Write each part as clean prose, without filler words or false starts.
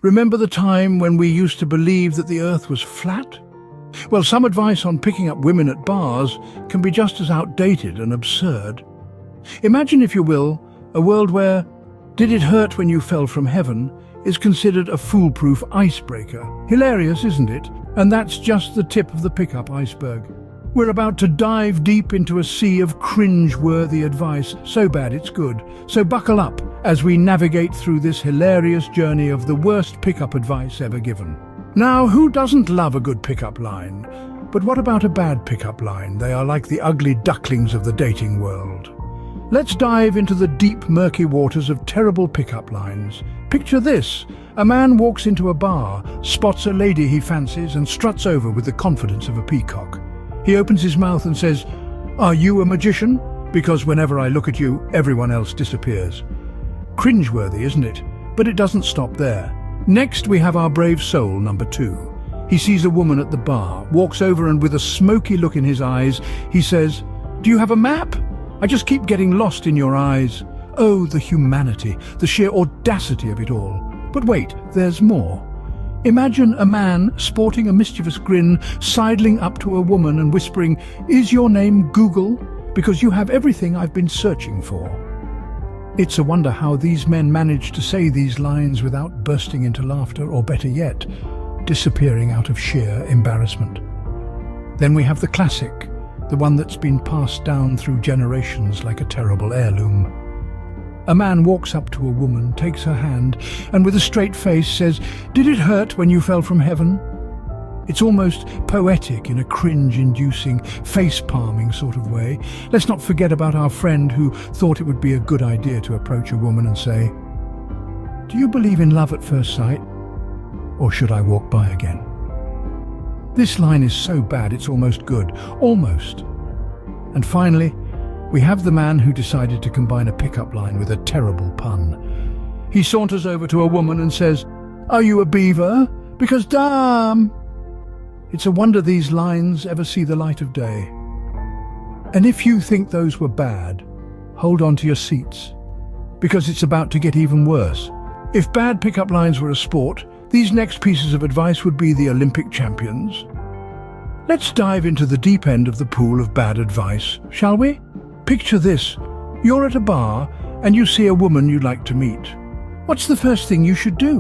Remember the time when we used to believe that the earth was flat? Well, some advice on picking up women at bars can be just as outdated and absurd. Imagine, if you will, a world where "did it hurt when you fell from heaven" is considered a foolproof icebreaker. Hilarious, isn't it? And that's just the tip of the pickup iceberg. We're about to dive deep into a sea of cringe-worthy advice, so bad it's good. So buckle up as we navigate through this hilarious journey of the worst pickup advice ever given. Now, who doesn't love a good pickup line? But what about a bad pickup line? They are like the ugly ducklings of the dating world. Let's dive into the deep, murky waters of terrible pickup lines. Picture this. A man walks into a bar, spots a lady he fancies, and struts over with the confidence of a peacock. He opens his mouth and says, "Are you a magician? Because whenever I look at you, everyone else disappears." Cringeworthy, isn't it? But it doesn't stop there. Next, we have our brave soul, number 2. He sees a woman at the bar, walks over, and with a smoky look in his eyes, he says, "Do you have a map? I just keep getting lost in your eyes." Oh, the humanity, the sheer audacity of it all. But wait, there's more. Imagine a man sporting a mischievous grin, sidling up to a woman and whispering, "Is your name Google? Because you have everything I've been searching for." It's a wonder how these men manage to say these lines without bursting into laughter, or better yet, disappearing out of sheer embarrassment. Then we have the classic, the one that's been passed down through generations like a terrible heirloom. A man walks up to a woman, takes her hand, and with a straight face says, "Did it hurt when you fell from heaven?" It's almost poetic in a cringe-inducing, face-palming sort of way. Let's not forget about our friend who thought it would be a good idea to approach a woman and say, "Do you believe in love at first sight? Or should I walk by again?" This line is so bad it's almost good. Almost. And finally, we have the man who decided to combine a pickup line with a terrible pun. He saunters over to a woman and says, "Are you a beaver? Because damn!" It's a wonder these lines ever see the light of day. And if you think those were bad, hold on to your seats, because it's about to get even worse. If bad pickup lines were a sport, these next pieces of advice would be the Olympic champions. Let's dive into the deep end of the pool of bad advice, shall we? Picture this. You're at a bar and you see a woman you'd like to meet. What's the first thing you should do?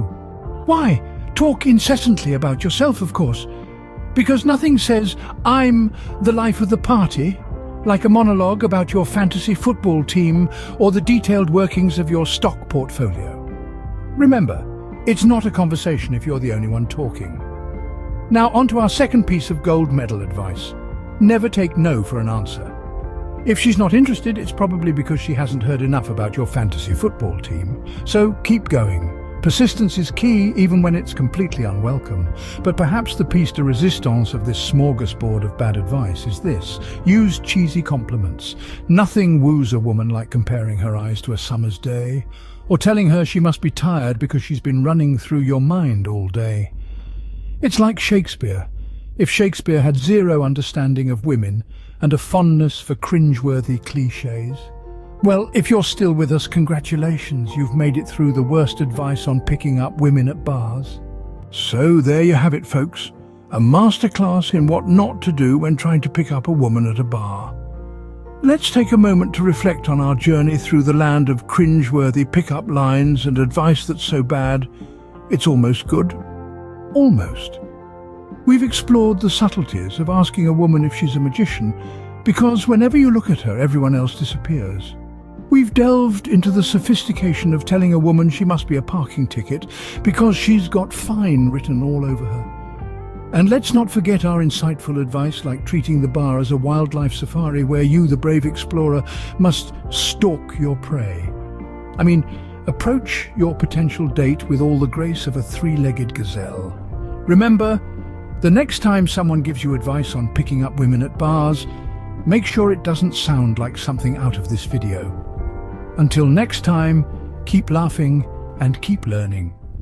Why? Talk incessantly about yourself, of course. Because nothing says, "I'm the life of the party," like a monologue about your fantasy football team or the detailed workings of your stock portfolio. Remember, it's not a conversation if you're the only one talking. Now on to our second piece of gold medal advice. Never take no for an answer. If she's not interested, it's probably because she hasn't heard enough about your fantasy football team. So keep going. Persistence is key even when it's completely unwelcome. But perhaps the piece de resistance of this smorgasbord of bad advice is this. Use cheesy compliments. Nothing woos a woman like comparing her eyes to a summer's day, or telling her she must be tired because she's been running through your mind all day. It's like Shakespeare. If Shakespeare had zero understanding of women and a fondness for cringeworthy cliches. Well, if you're still with us, congratulations, you've made it through the worst advice on picking up women at bars. So there you have it, folks. A masterclass in what not to do when trying to pick up a woman at a bar. Let's take a moment to reflect on our journey through the land of cringeworthy pickup lines and advice that's so bad, it's almost good. Almost. We've explored the subtleties of asking a woman if she's a magician, because whenever you look at her, everyone else disappears. We've delved into the sophistication of telling a woman she must be a parking ticket because she's got fine written all over her. And let's not forget our insightful advice like treating the bar as a wildlife safari where you, the brave explorer, must stalk your prey. I mean, approach your potential date with all the grace of a three-legged gazelle. Remember, the next time someone gives you advice on picking up women at bars, make sure it doesn't sound like something out of this video. Until next time, keep laughing and keep learning.